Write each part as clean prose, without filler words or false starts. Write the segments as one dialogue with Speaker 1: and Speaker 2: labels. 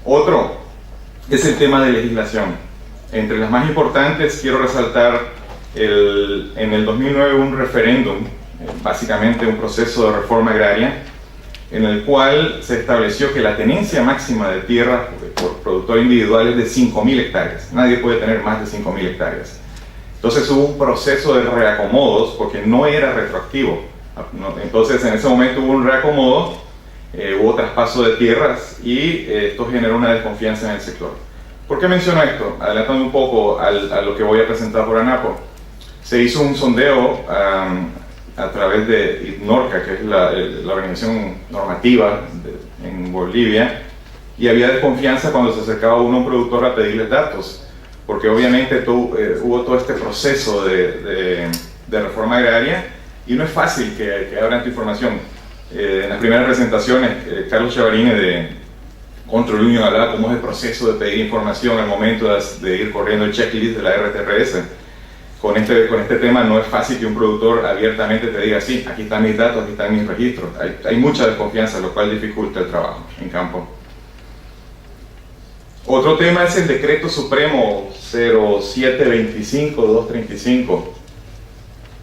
Speaker 1: Otro es el tema de legislación. Entre las más importantes quiero resaltar en el 2009 un referéndum, básicamente un proceso de reforma agraria, en el cual se estableció que la tenencia máxima de tierra por productor individual es de 5.000 hectáreas. Nadie puede tener más de 5.000 hectáreas. Entonces hubo un proceso de reacomodos porque no era retroactivo. Entonces en ese momento hubo un reacomodo, hubo traspaso de tierras y esto generó una desconfianza en el sector. ¿Por qué menciono esto? Adelantando un poco a lo que voy a presentar por ANAPO. Se hizo un sondeo a través de ITNORCA, que es la organización normativa en Bolivia, y había desconfianza cuando se acercaba uno a un productor a pedirles datos, porque obviamente hubo todo este proceso de reforma agraria y no es fácil que abran tu información. En las primeras presentaciones, Carlos Chavarini de Control Union hablaba cómo es el proceso de pedir información al momento de ir corriendo el checklist de la RTRS. Con este tema no es fácil que un productor abiertamente te diga, sí, aquí están mis datos, aquí están mis registros. Hay mucha desconfianza, lo cual dificulta el trabajo en campo. Otro tema es el Decreto Supremo 0725-235,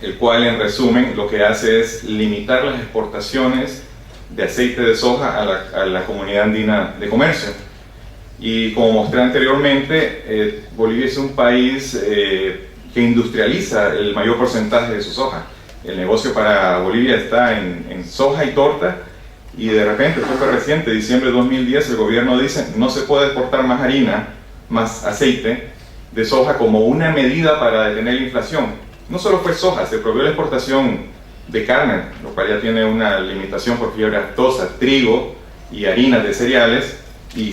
Speaker 1: el cual en resumen lo que hace es limitar las exportaciones de aceite de soja a la comunidad andina de comercio. Y como mostré anteriormente, Bolivia es un país que industrializa el mayor porcentaje de su soja. El negocio para Bolivia está en soja y torta, y de repente, esto fue reciente, diciembre de 2010, el gobierno dice no se puede exportar más harina, más aceite de soja como una medida para detener la inflación. No solo fue soja, se prohibió la exportación de carne, lo cual ya tiene una limitación por fiebre aftosa, trigo y harinas de cereales, y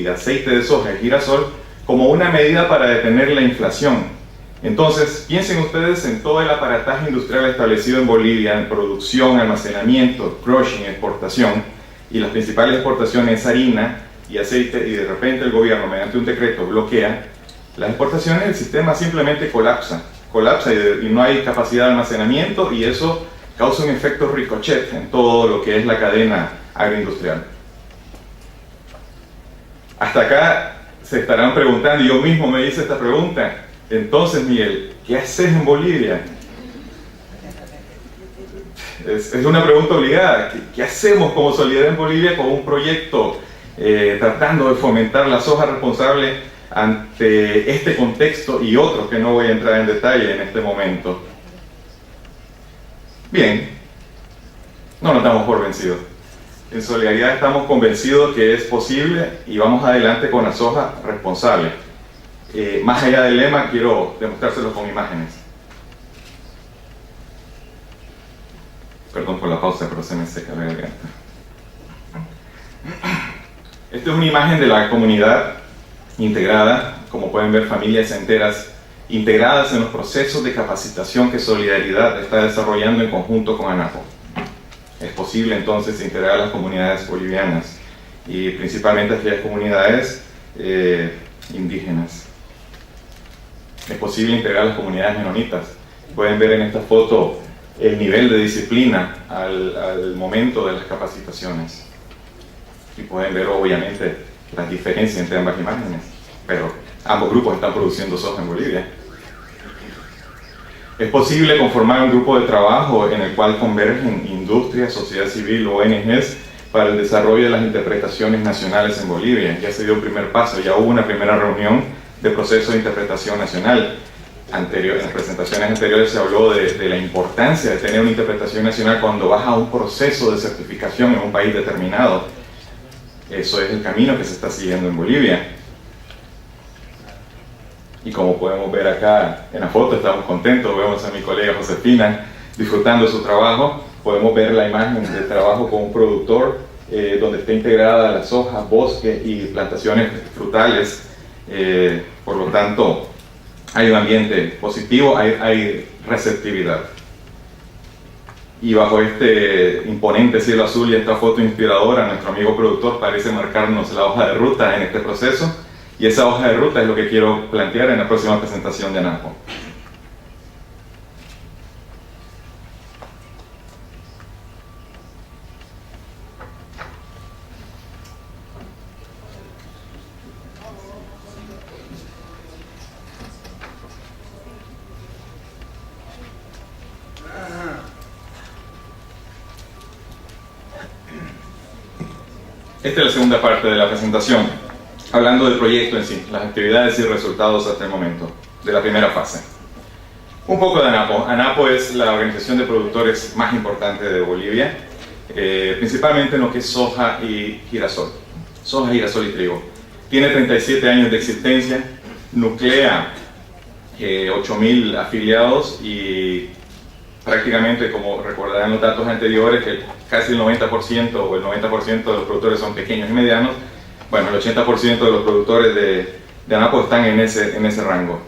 Speaker 1: aceite de soja y girasol, como una medida para detener la inflación. Entonces, piensen ustedes en todo el aparataje industrial establecido en Bolivia, en producción, almacenamiento, crushing, exportación, y las principales exportaciones es harina y aceite, y de repente el gobierno, mediante un decreto, bloquea las exportaciones. El sistema simplemente colapsa y no hay capacidad de almacenamiento, y eso causa un efecto ricochet en todo lo que es la cadena agroindustrial. Hasta acá se estarán preguntando, y yo mismo me hice esta pregunta: entonces, Miguel, ¿qué haces en Bolivia? Es una pregunta obligada. ¿Qué hacemos como Solidaridad en Bolivia con un proyecto tratando de fomentar la soja responsable ante este contexto y otros que no voy a entrar en detalle en este momento? Bien, no nos damos por vencidos. En Solidaridad estamos convencidos que es posible y vamos adelante con la soja responsable. Más allá del lema, quiero demostrárselo con imágenes. Perdón por la pausa, pero se me seca la garganta. Esta es una imagen de la comunidad integrada. Como pueden ver, familias enteras integradas en los procesos de capacitación que Solidaridad está desarrollando en conjunto con ANAPO. Es posible entonces integrar a las comunidades bolivianas, y principalmente a aquellas comunidades indígenas. Es posible integrar a las comunidades menonitas. Pueden ver en esta foto el nivel de disciplina al momento de las capacitaciones. Y pueden ver obviamente las diferencias entre ambas imágenes, pero ambos grupos están produciendo soja en Bolivia. Es posible conformar un grupo de trabajo en el cual convergen industria, sociedad civil, ONGs, para el desarrollo de las interpretaciones nacionales en Bolivia. Ya se dio un primer paso, ya hubo una primera reunión de proceso de interpretación nacional. En las presentaciones anteriores se habló de la importancia de tener una interpretación nacional cuando vas a un proceso de certificación en un país determinado. Eso es el camino que se está siguiendo en Bolivia. Y como podemos ver acá en la foto, estamos contentos, vemos a mi colega Josefina disfrutando de su trabajo. Podemos ver la imagen de trabajo con un productor donde está integrada la soja, bosque y plantaciones frutales. Por lo tanto, hay un ambiente positivo, hay receptividad. Y bajo este imponente cielo azul y esta foto inspiradora, nuestro amigo productor parece marcarnos la hoja de ruta en este proceso, y esa hoja de ruta es lo que quiero plantear en la próxima presentación de ANAPO. Esta es la segunda parte de la presentación, hablando del proyecto en sí, las actividades y resultados hasta el momento, de la primera fase. Un poco de ANAPO. ANAPO es la organización de productores más importante de Bolivia, principalmente en lo que es soja y girasol. Soja, girasol y trigo. Tiene 37 años de existencia, nuclea 8.000 afiliados y prácticamente, como recordarán los datos anteriores, que casi el 90% o el 90% de los productores son pequeños y medianos. Bueno, el 80% de los productores de ANAPO están en ese rango.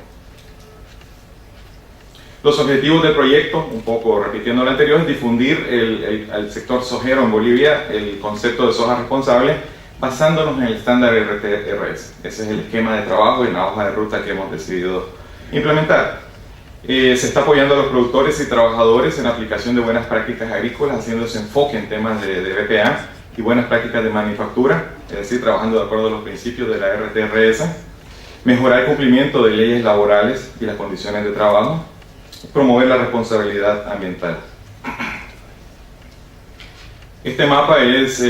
Speaker 1: Los objetivos del proyecto, un poco repitiendo lo anterior, es difundir al sector sojero en Bolivia el concepto de soja responsable, basándonos en el estándar RT-RS. Ese es el esquema de trabajo y la hoja de ruta que hemos decidido implementar. Se está apoyando a los productores y trabajadores en la aplicación de buenas prácticas agrícolas, haciendo ese enfoque en temas de BPA y buenas prácticas de manufactura, es decir, trabajando de acuerdo a los principios de la RT-RS, mejorar el cumplimiento de leyes laborales y las condiciones de trabajo, promover la responsabilidad ambiental. Este mapa es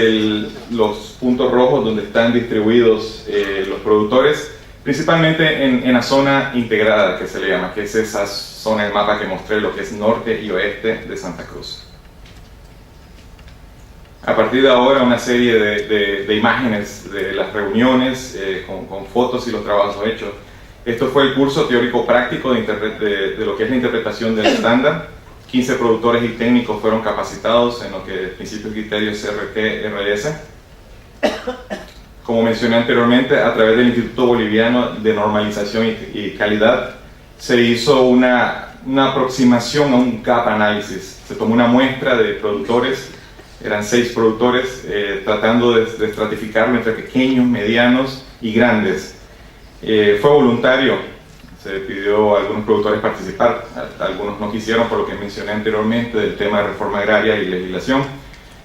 Speaker 1: los puntos rojos donde están distribuidos los productores, principalmente en la zona integrada, que se le llama, que es esa zona del mapa que mostré, lo que es norte y oeste de Santa Cruz. A partir de ahora, una serie de imágenes de las reuniones con fotos y los trabajos hechos. Esto fue el curso teórico práctico de lo que es la interpretación del estándar. 15 productores y técnicos fueron capacitados en lo que es principios y criterios RT-RS. Como mencioné anteriormente, a través del Instituto Boliviano de Normalización y Calidad se hizo una aproximación a un gap analysis. Se tomó una muestra de productores, eran 6 productores, tratando de estratificarlo entre pequeños, medianos y grandes. Fue voluntario, se pidió a algunos productores participar, algunos no quisieron por lo que mencioné anteriormente del tema de reforma agraria y legislación,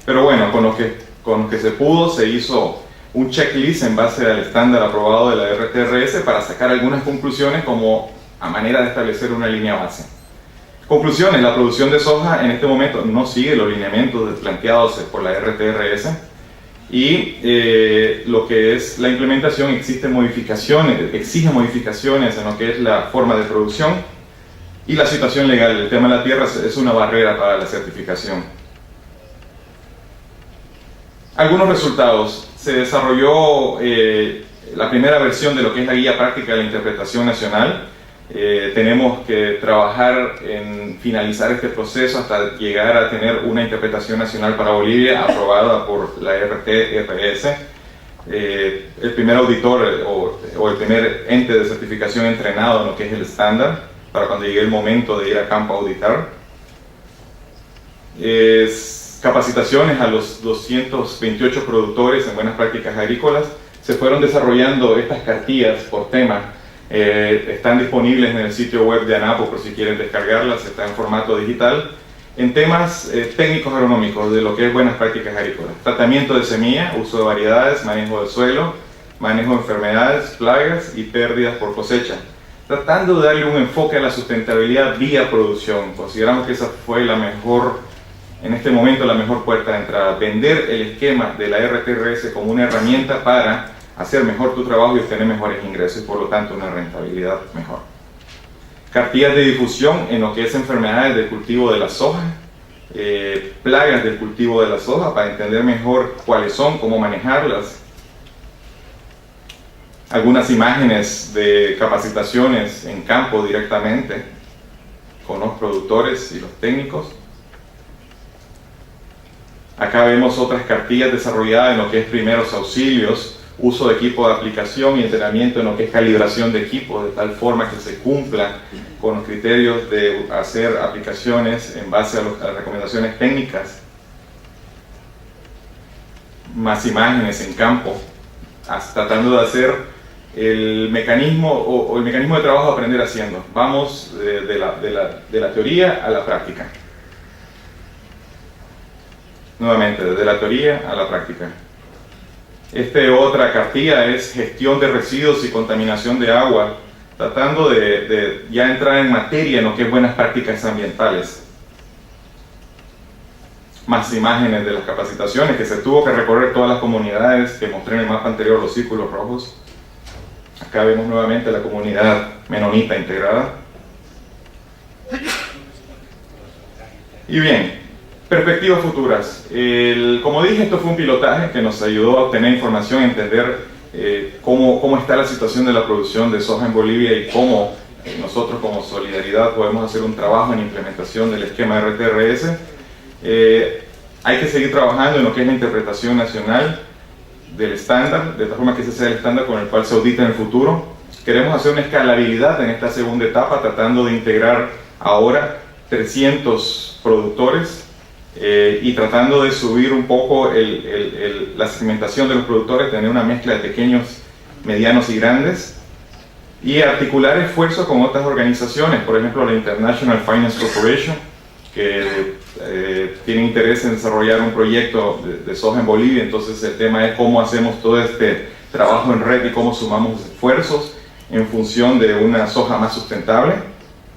Speaker 1: pero bueno, con lo que se pudo se hizo un checklist en base al estándar aprobado de la RT-RS para sacar algunas conclusiones como a manera de establecer una línea base. Conclusiones: la producción de soja en este momento no sigue los lineamientos planteados por la RT-RS y lo que es la implementación exige modificaciones en lo que es la forma de producción y la situación legal. El tema de la tierra es una barrera para la certificación. Algunos resultados: se desarrolló la primera versión de lo que es la guía práctica de la interpretación nacional. Tenemos que trabajar en finalizar este proceso hasta llegar a tener una interpretación nacional para Bolivia aprobada por la RT-RS. El primer auditor o el primer ente de certificación entrenado en lo que es el estándar para cuando llegue el momento de ir a campo a auditar. Capacitaciones a los 228 productores en buenas prácticas agrícolas. Se fueron desarrollando estas cartillas por tema. Están disponibles en el sitio web de ANAPO por si quieren descargarlas, está en formato digital, en temas técnicos agronómicos de lo que es buenas prácticas agrícolas: tratamiento de semilla, uso de variedades, manejo del suelo, manejo de enfermedades, plagas y pérdidas por cosecha, tratando de darle un enfoque a la sustentabilidad vía producción. Consideramos que esa fue en este momento la mejor puerta de entrada, vender el esquema de la RT-RS como una herramienta para hacer mejor tu trabajo y obtener mejores ingresos y por lo tanto una rentabilidad mejor. Cartillas de difusión en lo que es enfermedades del cultivo de la soja, plagas del cultivo de la soja para entender mejor cuáles son, cómo manejarlas. Algunas imágenes de capacitaciones en campo directamente con los productores y los técnicos. Acá vemos otras cartillas desarrolladas en lo que es primeros auxilios, uso de equipo de aplicación y entrenamiento en lo que es calibración de equipo, de tal forma que se cumpla con los criterios de hacer aplicaciones en base a las recomendaciones técnicas. Más imágenes en campo, tratando de hacer el mecanismo el mecanismo de trabajo de aprender haciendo. Vamos de la teoría a la práctica. Nuevamente, desde la teoría a la práctica. Otra cartilla es gestión de residuos y contaminación de agua, tratando de ya entrar en materia en lo que es buenas prácticas ambientales. más imágenes de las capacitaciones, que se tuvo que recorrer todas las comunidades que mostré en el mapa anterior, los círculos rojos. Acá vemos nuevamente la comunidad menonita integrada. Y bien, perspectivas futuras. Como dije, esto fue un pilotaje que nos ayudó a obtener información, a entender cómo está la situación de la producción de soja en Bolivia y cómo nosotros como Solidaridad podemos hacer un trabajo en implementación del esquema RTRS. Hay que seguir trabajando en lo que es la interpretación nacional del estándar, de tal forma que ese sea el estándar con el cual se audita en el futuro. Queremos hacer una escalabilidad en esta segunda etapa, tratando de integrar ahora 300 productores y tratando de subir un poco la segmentación de los productores, tener una mezcla de pequeños, medianos y grandes, y articular esfuerzos con otras organizaciones, por ejemplo la International Finance Corporation, que tiene interés en desarrollar un proyecto de soja en Bolivia. Entonces el tema es cómo hacemos todo este trabajo en red y cómo sumamos esfuerzos en función de una soja más sustentable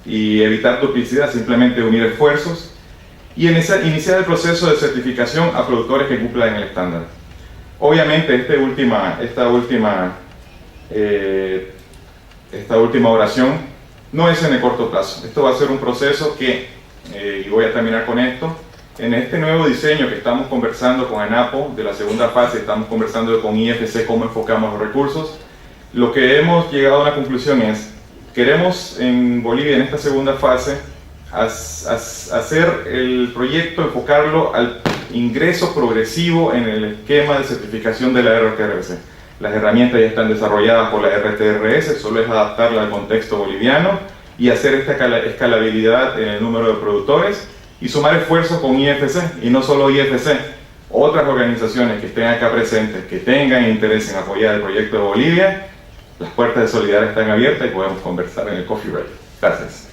Speaker 1: y evitar duplicidad, simplemente unir esfuerzos y iniciar el proceso de certificación a productores que cumplan el estándar. Obviamente esta última oración no es en el corto plazo. Esto va a ser un proceso que, y voy a terminar con esto, en este nuevo diseño que estamos conversando con ANAPO de la segunda fase, estamos conversando con IFC cómo enfocamos los recursos. Lo que hemos llegado a una conclusión es: queremos en Bolivia en esta segunda fase hacer el proyecto, enfocarlo al ingreso progresivo en el esquema de certificación de la RTRS. Las herramientas ya están desarrolladas por la RTRS, solo es adaptarla al contexto boliviano y hacer esta escalabilidad en el número de productores y sumar esfuerzos con IFC, y no solo IFC, otras organizaciones que estén acá presentes, que tengan interés en apoyar el proyecto de Bolivia. Las puertas de Solidaridad están abiertas y podemos conversar en el coffee break. Gracias.